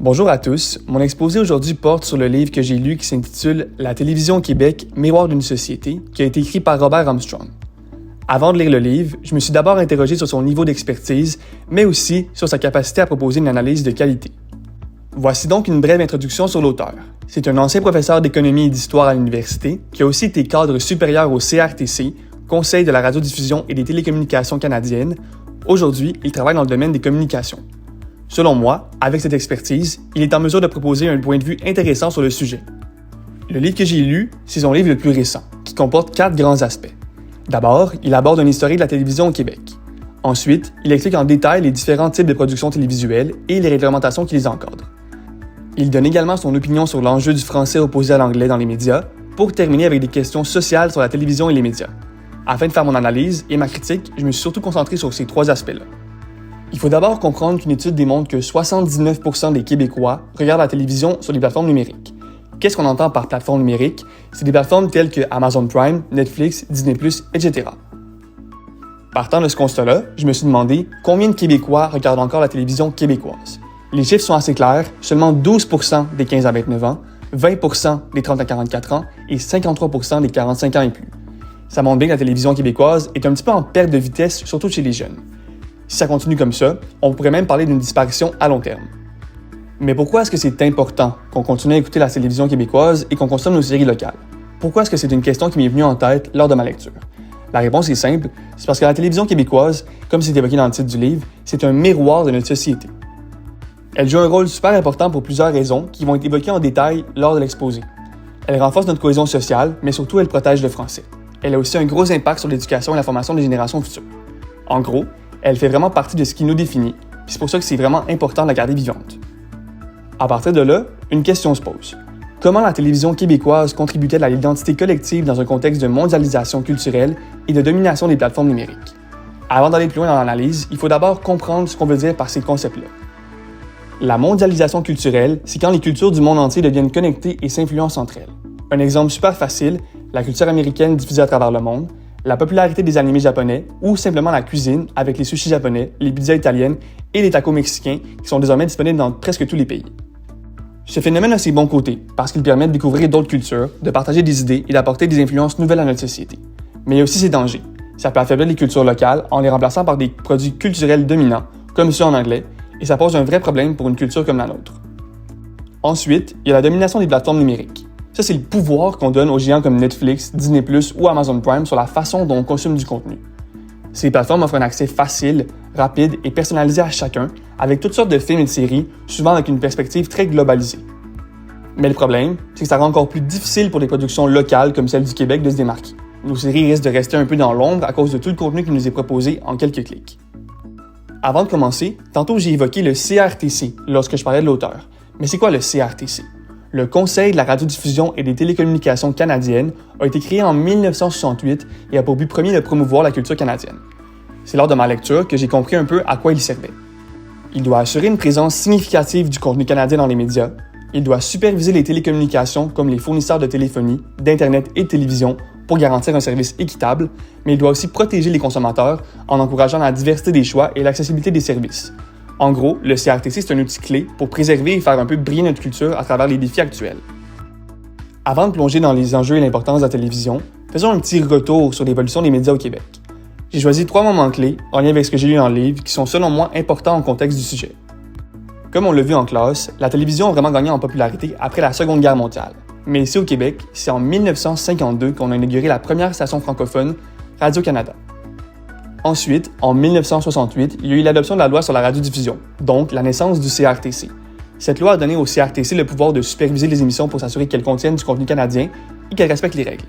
Bonjour à tous, mon exposé aujourd'hui porte sur le livre que j'ai lu qui s'intitule « La télévision au Québec, miroir d'une société » qui a été écrit par Robert Armstrong. Avant de lire le livre, je me suis d'abord interrogé sur son niveau d'expertise, mais aussi sur sa capacité à proposer une analyse de qualité. Voici donc une brève introduction sur l'auteur. C'est un ancien professeur d'économie et d'histoire à l'université qui a aussi été cadre supérieur au CRTC, Conseil de la radiodiffusion et des télécommunications canadiennes. Aujourd'hui, il travaille dans le domaine des communications. Selon moi, avec cette expertise, il est en mesure de proposer un point de vue intéressant sur le sujet. Le livre que j'ai lu, c'est son livre le plus récent, qui comporte 4 grands aspects. D'abord, il aborde un historique de la télévision au Québec. Ensuite, il explique en détail les différents types de productions télévisuelles et les réglementations qui les encadrent. Il donne également son opinion sur l'enjeu du français opposé à l'anglais dans les médias, pour terminer avec des questions sociales sur la télévision et les médias. Afin de faire mon analyse et ma critique, je me suis surtout concentré sur ces 3 aspects-là. Il faut d'abord comprendre qu'une étude démontre que 79% des Québécois regardent la télévision sur les plateformes numériques. Qu'est-ce qu'on entend par plateforme numérique? C'est des plateformes telles que Amazon Prime, Netflix, Disney+, etc. Partant de ce constat-là, je me suis demandé combien de Québécois regardent encore la télévision québécoise. Les chiffres sont assez clairs, seulement 12% des 15 à 29 ans, 20% des 30 à 44 ans et 53% des 45 ans et plus. Ça montre bien que la télévision québécoise est un petit peu en perte de vitesse, surtout chez les jeunes. Si ça continue comme ça, on pourrait même parler d'une disparition à long terme. Mais pourquoi est-ce que c'est important qu'on continue à écouter la télévision québécoise et qu'on consomme nos séries locales? Pourquoi est-ce que c'est une question qui m'est venue en tête lors de ma lecture? La réponse est simple, c'est parce que la télévision québécoise, comme c'est évoqué dans le titre du livre, c'est un miroir de notre société. Elle joue un rôle super important pour plusieurs raisons qui vont être évoquées en détail lors de l'exposé. Elle renforce notre cohésion sociale, mais surtout elle protège le français. Elle a aussi un gros impact sur l'éducation et la formation des générations futures. En gros, elle fait vraiment partie de ce qui nous définit, puis c'est pour ça que c'est vraiment important de la garder vivante. À partir de là, une question se pose. Comment la télévision québécoise contribue-t-elle à l'identité collective dans un contexte de mondialisation culturelle et de domination des plateformes numériques? Avant d'aller plus loin dans l'analyse, il faut d'abord comprendre ce qu'on veut dire par ces concepts-là. La mondialisation culturelle, c'est quand les cultures du monde entier deviennent connectées et s'influencent entre elles. Un exemple super facile, la culture américaine diffusée à travers le monde, la popularité des animés japonais ou simplement la cuisine avec les sushis japonais, les pizzas italiennes et les tacos mexicains qui sont désormais disponibles dans presque tous les pays. Ce phénomène a ses bons côtés parce qu'il permet de découvrir d'autres cultures, de partager des idées et d'apporter des influences nouvelles à notre société. Mais il y a aussi ses dangers. Ça peut affaiblir les cultures locales en les remplaçant par des produits culturels dominants, comme ceux en anglais, et ça pose un vrai problème pour une culture comme la nôtre. Ensuite, il y a la domination des plateformes numériques. Ça, c'est le pouvoir qu'on donne aux géants comme Netflix, Disney+, ou Amazon Prime sur la façon dont on consomme du contenu. Ces plateformes offrent un accès facile, rapide et personnalisé à chacun, avec toutes sortes de films et de séries, souvent avec une perspective très globalisée. Mais le problème, c'est que ça rend encore plus difficile pour des productions locales comme celle du Québec de se démarquer. Nos séries risquent de rester un peu dans l'ombre à cause de tout le contenu qui nous est proposé en quelques clics. Avant de commencer, tantôt j'ai évoqué le CRTC lorsque je parlais de l'auteur. Mais c'est quoi le CRTC? Le Conseil de la radiodiffusion et des télécommunications canadiennes a été créé en 1968 et a pour but premier de promouvoir la culture canadienne. C'est lors de ma lecture que j'ai compris un peu à quoi il servait. Il doit assurer une présence significative du contenu canadien dans les médias, il doit superviser les télécommunications comme les fournisseurs de téléphonie, d'Internet et de télévision pour garantir un service équitable, mais il doit aussi protéger les consommateurs en encourageant la diversité des choix et l'accessibilité des services. En gros, le CRTC, c'est un outil clé pour préserver et faire un peu briller notre culture à travers les défis actuels. Avant de plonger dans les enjeux et l'importance de la télévision, faisons un petit retour sur l'évolution des médias au Québec. J'ai choisi 3 moments clés, en lien avec ce que j'ai lu dans le livre, qui sont selon moi importants au contexte du sujet. Comme on l'a vu en classe, la télévision a vraiment gagné en popularité après la Seconde Guerre mondiale. Mais ici au Québec, c'est en 1952 qu'on a inauguré la première station francophone, Radio-Canada. Ensuite, en 1968, il y a eu l'adoption de la loi sur la radiodiffusion, donc la naissance du CRTC. Cette loi a donné au CRTC le pouvoir de superviser les émissions pour s'assurer qu'elles contiennent du contenu canadien et qu'elles respectent les règles.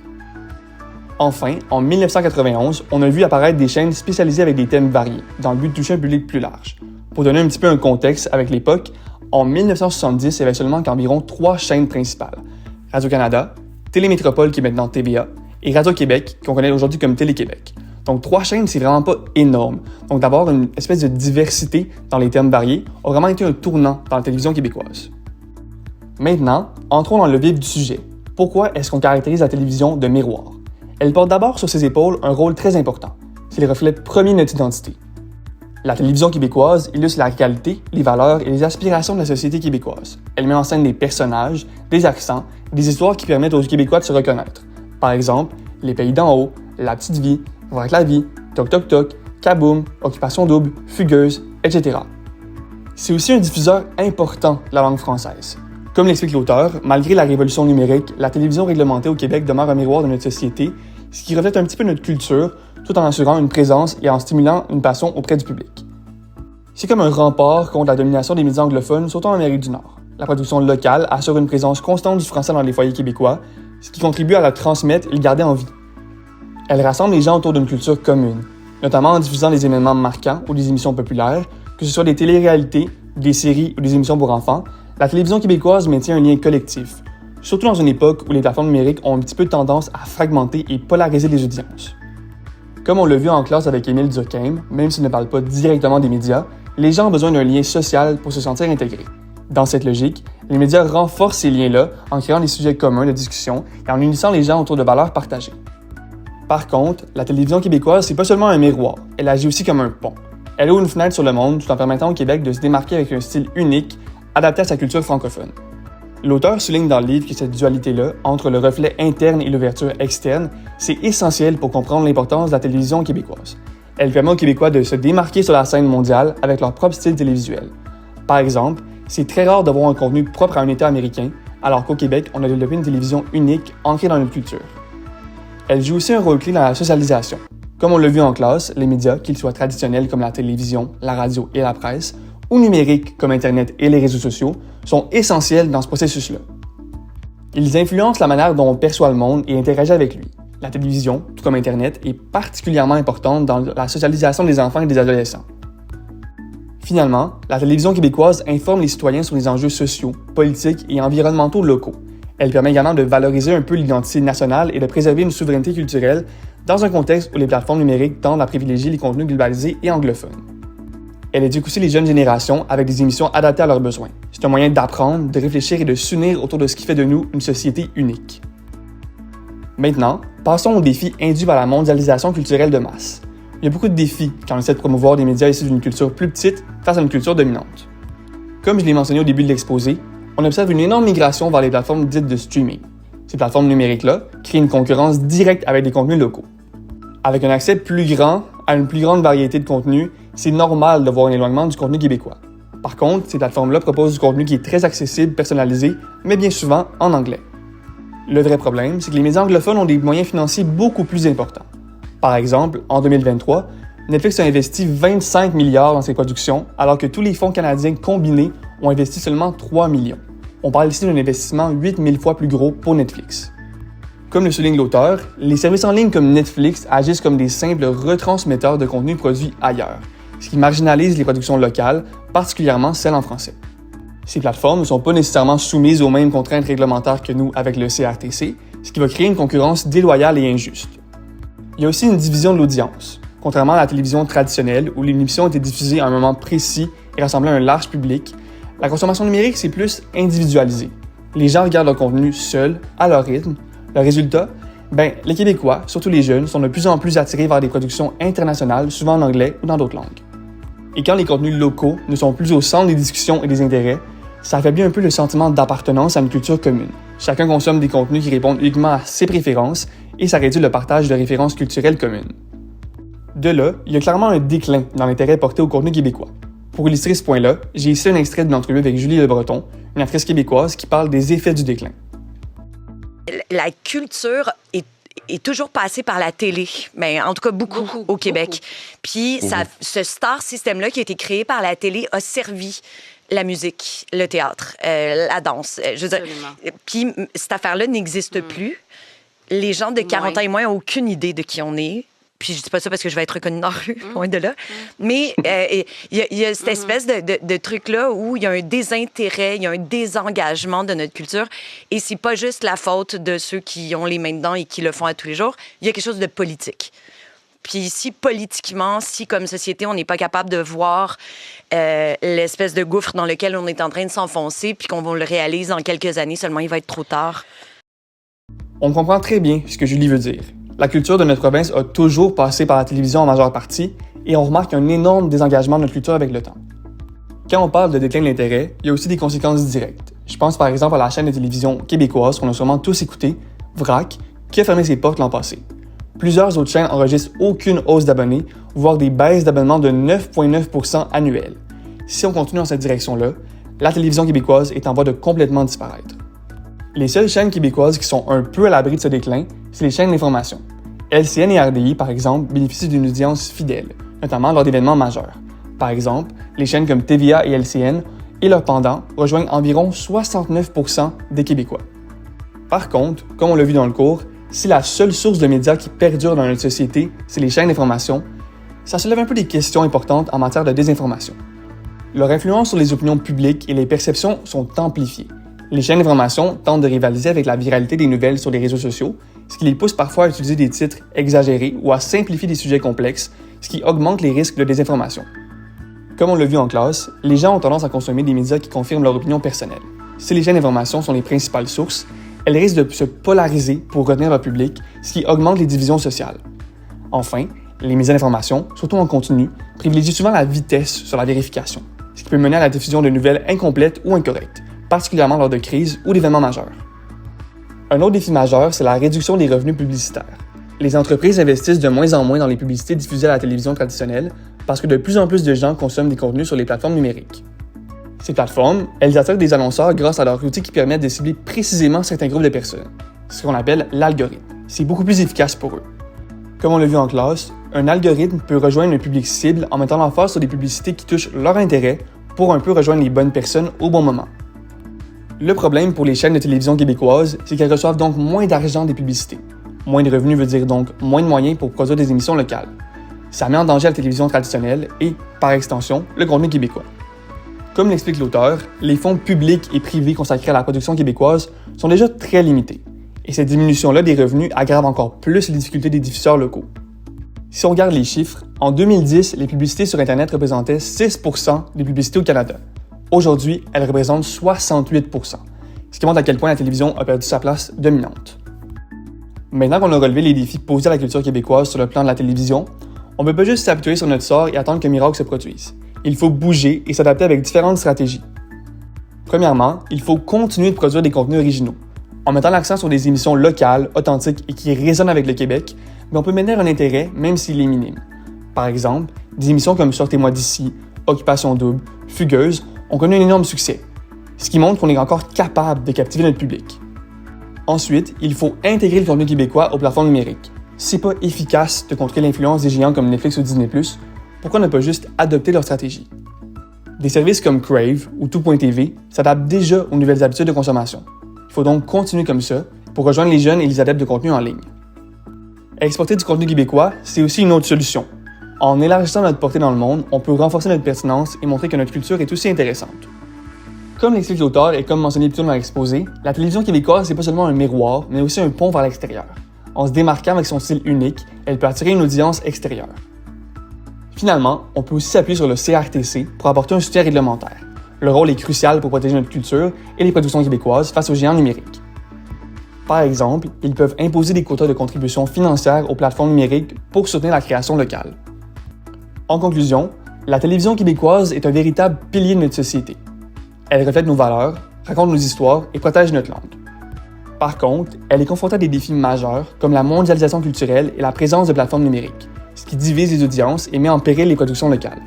Enfin, en 1991, on a vu apparaître des chaînes spécialisées avec des thèmes variés, dans le but de toucher un public plus large. Pour donner un petit peu un contexte avec l'époque, en 1970, il y avait seulement qu'environ 3 chaînes principales. Radio-Canada, Télémétropole qui est maintenant TVA, et Radio-Québec, qu'on connaît aujourd'hui comme Télé-Québec. Donc 3 chaînes, c'est vraiment pas énorme. Donc d'avoir une espèce de diversité dans les thèmes variés a vraiment été un tournant dans la télévision québécoise. Maintenant, entrons dans le vif du sujet. Pourquoi est-ce qu'on caractérise la télévision de miroir? Elle porte d'abord sur ses épaules un rôle très important. C'est le reflet premier de notre identité. La télévision québécoise illustre la réalité, les valeurs et les aspirations de la société québécoise. Elle met en scène des personnages, des accents, des histoires qui permettent aux Québécois de se reconnaître. Par exemple, Les Pays d'en haut, La Petite Vie, Voir la vie, Toc Toc Toc, Kaboom, Occupation double, Fugueuse, etc. C'est aussi un diffuseur important de la langue française. Comme l'explique l'auteur, malgré la révolution numérique, la télévision réglementée au Québec demeure un miroir de notre société, ce qui reflète un petit peu notre culture, tout en assurant une présence et en stimulant une passion auprès du public. C'est comme un rempart contre la domination des médias anglophones, surtout en Amérique du Nord. La production locale assure une présence constante du français dans les foyers québécois, ce qui contribue à la transmettre et le garder en vie. Elle rassemble les gens autour d'une culture commune, notamment en diffusant des événements marquants ou des émissions populaires, que ce soit des téléréalités, des séries ou des émissions pour enfants. La télévision québécoise maintient un lien collectif, surtout dans une époque où les plateformes numériques ont un petit peu tendance à fragmenter et polariser les audiences. Comme on l'a vu en classe avec Émile Durkheim, même s'il ne parle pas directement des médias, les gens ont besoin d'un lien social pour se sentir intégrés. Dans cette logique, les médias renforcent ces liens-là en créant des sujets communs de discussion et en unissant les gens autour de valeurs partagées. Par contre, la télévision québécoise, c'est pas seulement un miroir, elle agit aussi comme un pont. Elle ouvre une fenêtre sur le monde tout en permettant au Québec de se démarquer avec un style unique, adapté à sa culture francophone. L'auteur souligne dans le livre que cette dualité-là, entre le reflet interne et l'ouverture externe, c'est essentiel pour comprendre l'importance de la télévision québécoise. Elle permet aux Québécois de se démarquer sur la scène mondiale avec leur propre style télévisuel. Par exemple, c'est très rare d'avoir un contenu propre à un État américain, alors qu'au Québec, on a développé une télévision unique ancrée dans notre culture. Elle joue aussi un rôle clé dans la socialisation. Comme on l'a vu en classe, les médias, qu'ils soient traditionnels comme la télévision, la radio et la presse, ou numériques comme Internet et les réseaux sociaux, sont essentiels dans ce processus-là. Ils influencent la manière dont on perçoit le monde et interagit avec lui. La télévision, tout comme Internet, est particulièrement importante dans la socialisation des enfants et des adolescents. Finalement, la télévision québécoise informe les citoyens sur les enjeux sociaux, politiques et environnementaux locaux. Elle permet également de valoriser un peu l'identité nationale et de préserver une souveraineté culturelle dans un contexte où les plateformes numériques tendent à privilégier les contenus globalisés et anglophones. Elle éduque aussi les jeunes générations avec des émissions adaptées à leurs besoins. C'est un moyen d'apprendre, de réfléchir et de s'unir autour de ce qui fait de nous une société unique. Maintenant, passons aux défis induits par la mondialisation culturelle de masse. Il y a beaucoup de défis quand on essaie de promouvoir des médias issus d'une culture plus petite face à une culture dominante. Comme je l'ai mentionné au début de l'exposé, on observe une énorme migration vers les plateformes dites de streaming. Ces plateformes numériques-là créent une concurrence directe avec des contenus locaux. Avec un accès plus grand à une plus grande variété de contenus, c'est normal de voir un éloignement du contenu québécois. Par contre, ces plateformes-là proposent du contenu qui est très accessible, personnalisé, mais bien souvent en anglais. Le vrai problème, c'est que les médias anglophones ont des moyens financiers beaucoup plus importants. Par exemple, en 2023, Netflix a investi 25 milliards dans ses productions, alors que tous les fonds canadiens combinés ont investi seulement 3 millions. On parle ici d'un investissement 8000 fois plus gros pour Netflix. Comme le souligne l'auteur, les services en ligne comme Netflix agissent comme des simples retransmetteurs de contenus produits ailleurs, ce qui marginalise les productions locales, particulièrement celles en français. Ces plateformes ne sont pas nécessairement soumises aux mêmes contraintes réglementaires que nous avec le CRTC, ce qui va créer une concurrence déloyale et injuste. Il y a aussi une division de l'audience. Contrairement à la télévision traditionnelle, où l'émission était diffusée à un moment précis et rassemblait un large public, la consommation numérique, c'est plus individualisé. Les gens regardent leur contenu seuls, à leur rythme. Le résultat? Les Québécois, surtout les jeunes, sont de plus en plus attirés vers des productions internationales, souvent en anglais ou dans d'autres langues. Et quand les contenus locaux ne sont plus au centre des discussions et des intérêts, ça affaiblit un peu le sentiment d'appartenance à une culture commune. Chacun consomme des contenus qui répondent uniquement à ses préférences et ça réduit le partage de références culturelles communes. De là, il y a clairement un déclin dans l'intérêt porté au contenu québécois. Pour illustrer ce point-là, j'ai ici un extrait d'une entrevue avec Julie Le Breton, une actrice québécoise qui parle des effets du déclin. La culture est toujours passée par la télé, mais en tout cas beaucoup au Québec. Puis ce star système-là qui a été créé par la télé a servi la musique, le théâtre, la danse. Je veux dire, puis cette affaire-là n'existe plus. Les gens de 40 ans et moins n'ont aucune idée de qui on est. Puis je dis pas ça parce que je vais être reconnue dans la rue, loin de là. Mais il y a cette espèce de truc-là où il y a un désintérêt, il y a un désengagement de notre culture. Et c'est pas juste la faute de ceux qui ont les mains dedans et qui le font à tous les jours. Il y a quelque chose de politique. Puis si politiquement, si comme société, on n'est pas capable de voir l'espèce de gouffre dans lequel on est en train de s'enfoncer, puis qu'on le réalise en quelques années, seulement il va être trop tard. On comprend très bien ce que Julie veut dire. La culture de notre province a toujours passé par la télévision en majeure partie, et on remarque un énorme désengagement de notre culture avec le temps. Quand on parle de déclin de l'intérêt, il y a aussi des conséquences directes. Je pense par exemple à la chaîne de télévision québécoise qu'on a sûrement tous écouté, VRAC, qui a fermé ses portes l'an passé. Plusieurs autres chaînes enregistrent aucune hausse d'abonnés, voire des baisses d'abonnements de 9,9% annuelles. Si on continue dans cette direction-là, la télévision québécoise est en voie de complètement disparaître. Les seules chaînes québécoises qui sont un peu à l'abri de ce déclin, c'est les chaînes d'information. LCN et RDI, par exemple, bénéficient d'une audience fidèle, notamment lors d'événements majeurs. Par exemple, les chaînes comme TVA et LCN et leurs pendants rejoignent environ 69% des Québécois. Par contre, comme on l'a vu dans le cours, si la seule source de médias qui perdure dans notre société, c'est les chaînes d'information, ça soulève un peu des questions importantes en matière de désinformation. Leur influence sur les opinions publiques et les perceptions sont amplifiées. Les chaînes d'information tentent de rivaliser avec la viralité des nouvelles sur les réseaux sociaux, ce qui les pousse parfois à utiliser des titres exagérés ou à simplifier des sujets complexes, ce qui augmente les risques de désinformation. Comme on l'a vu en classe, les gens ont tendance à consommer des médias qui confirment leur opinion personnelle. Si les chaînes d'information sont les principales sources, elles risquent de se polariser pour retenir leur public, ce qui augmente les divisions sociales. Enfin, les médias d'information, surtout en continu, privilégient souvent la vitesse sur la vérification, ce qui peut mener à la diffusion de nouvelles incomplètes ou incorrectes, particulièrement lors de crises ou d'événements majeurs. Un autre défi majeur, c'est la réduction des revenus publicitaires. Les entreprises investissent de moins en moins dans les publicités diffusées à la télévision traditionnelle parce que de plus en plus de gens consomment des contenus sur les plateformes numériques. Ces plateformes, elles attirent des annonceurs grâce à leurs outils qui permettent de cibler précisément certains groupes de personnes, ce qu'on appelle l'algorithme. C'est beaucoup plus efficace pour eux. Comme on l'a vu en classe, un algorithme peut rejoindre un public cible en mettant l'emphase sur des publicités qui touchent leur intérêt pour un peu rejoindre les bonnes personnes au bon moment. Le problème pour les chaînes de télévision québécoises, c'est qu'elles reçoivent donc moins d'argent des publicités. Moins de revenus veut dire donc moins de moyens pour produire des émissions locales. Ça met en danger la télévision traditionnelle et, par extension, le contenu québécois. Comme l'explique l'auteur, les fonds publics et privés consacrés à la production québécoise sont déjà très limités, et cette diminution-là des revenus aggrave encore plus les difficultés des diffuseurs locaux. Si on regarde les chiffres, en 2010, les publicités sur Internet représentaient 6% des publicités au Canada. Aujourd'hui, elles représentent 68%, ce qui montre à quel point la télévision a perdu sa place dominante. Maintenant qu'on a relevé les défis posés à la culture québécoise sur le plan de la télévision, on ne peut pas juste s'apitoyer sur notre sort et attendre que miracle se produise. Il faut bouger et s'adapter avec différentes stratégies. Premièrement, il faut continuer de produire des contenus originaux, en mettant l'accent sur des émissions locales, authentiques et qui résonnent avec le Québec, mais on peut maintenir un intérêt même s'il est minime. Par exemple, des émissions comme Sortez-moi d'ici, Occupation double, Fugueuse ont connu un énorme succès, ce qui montre qu'on est encore capable de captiver notre public. Ensuite, il faut intégrer le contenu québécois aux plateformes numériques. Si c'est pas efficace de contrer l'influence des géants comme Netflix ou Disney+, pourquoi ne pas juste adopter leur stratégie? Des services comme Crave ou Tout.tv s'adaptent déjà aux nouvelles habitudes de consommation. Il faut donc continuer comme ça pour rejoindre les jeunes et les adeptes de contenu en ligne. Exporter du contenu québécois, c'est aussi une autre solution. En élargissant notre portée dans le monde, on peut renforcer notre pertinence et montrer que notre culture est aussi intéressante. Comme l'explique l'auteur et comme mentionné plus tôt dans l'exposé, la télévision québécoise c'est pas seulement un miroir, mais aussi un pont vers l'extérieur. En se démarquant avec son style unique, elle peut attirer une audience extérieure. Finalement, on peut aussi s'appuyer sur le CRTC pour apporter un soutien réglementaire. Le rôle est crucial pour protéger notre culture et les productions québécoises face aux géants numériques. Par exemple, ils peuvent imposer des quotas de contribution financière aux plateformes numériques pour soutenir la création locale. En conclusion, la télévision québécoise est un véritable pilier de notre société. Elle reflète nos valeurs, raconte nos histoires et protège notre langue. Par contre, elle est confrontée à des défis majeurs comme la mondialisation culturelle et la présence de plateformes numériques, ce qui divise les audiences et met en péril les productions locales.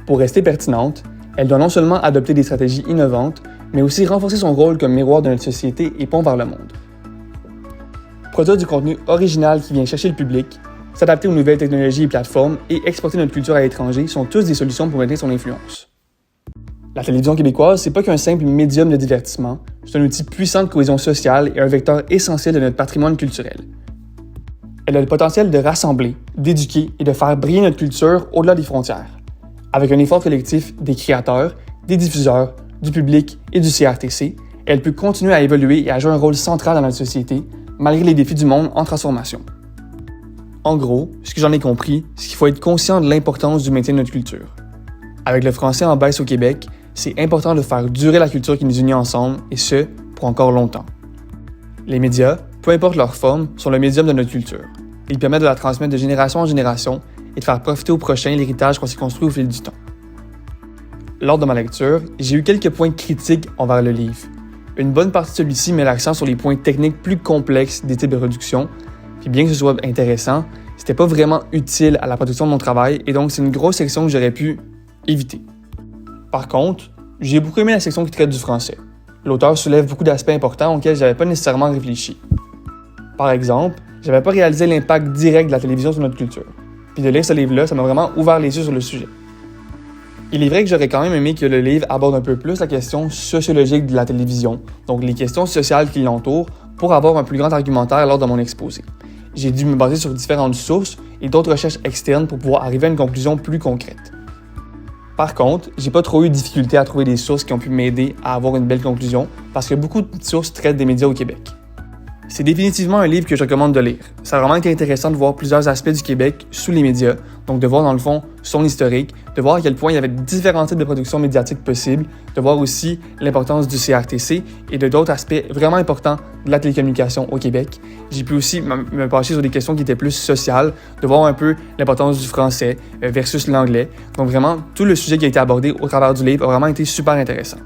Pour rester pertinente, elle doit non seulement adopter des stratégies innovantes, mais aussi renforcer son rôle comme miroir de notre société et pont vers le monde. Produire du contenu original qui vient chercher le public, s'adapter aux nouvelles technologies et plateformes et exporter notre culture à l'étranger sont tous des solutions pour maintenir son influence. La télévision québécoise, c'est pas qu'un simple médium de divertissement, c'est un outil puissant de cohésion sociale et un vecteur essentiel de notre patrimoine culturel. Elle a le potentiel de rassembler, d'éduquer et de faire briller notre culture au-delà des frontières. Avec un effort collectif des créateurs, des diffuseurs, du public et du CRTC, elle peut continuer à évoluer et à jouer un rôle central dans notre société, malgré les défis du monde en transformation. En gros, ce que j'en ai compris, c'est qu'il faut être conscient de l'importance du maintien de notre culture. Avec le français en baisse au Québec, c'est important de faire durer la culture qui nous unit ensemble, et ce, pour encore longtemps. Les médias, peu importe leur forme, sont le médium de notre culture. Ils permettent de la transmettre de génération en génération et de faire profiter au prochain l'héritage qu'on s'est construit au fil du temps. Lors de ma lecture, j'ai eu quelques points critiques envers le livre. Une bonne partie de celui-ci met l'accent sur les points techniques plus complexes des types de production, puis bien que ce soit intéressant, c'était pas vraiment utile à la production de mon travail et donc c'est une grosse section que j'aurais pu éviter. Par contre, j'ai beaucoup aimé la section qui traite du français. L'auteur soulève beaucoup d'aspects importants auxquels j'avais pas nécessairement réfléchi. Par exemple, j'avais pas réalisé l'impact direct de la télévision sur notre culture. Puis de lire ce livre-là, ça m'a vraiment ouvert les yeux sur le sujet. Il est vrai que j'aurais quand même aimé que le livre aborde un peu plus la question sociologique de la télévision, donc les questions sociales qui l'entourent, pour avoir un plus grand argumentaire lors de mon exposé. J'ai dû me baser sur différentes sources et d'autres recherches externes pour pouvoir arriver à une conclusion plus concrète. Par contre, j'ai pas trop eu de difficulté à trouver des sources qui ont pu m'aider à avoir une belle conclusion, parce que beaucoup de sources traitent des médias au Québec. C'est définitivement un livre que je recommande de lire. Ça a vraiment été intéressant de voir plusieurs aspects du Québec sous les médias, donc de voir dans le fond son historique, de voir à quel point il y avait différents types de productions médiatiques possibles, de voir aussi l'importance du CRTC et de d'autres aspects vraiment importants de la télécommunication au Québec. J'ai pu aussi me pencher sur des questions qui étaient plus sociales, de voir un peu l'importance du français versus l'anglais. Donc vraiment, tout le sujet qui a été abordé au travers du livre a vraiment été super intéressant.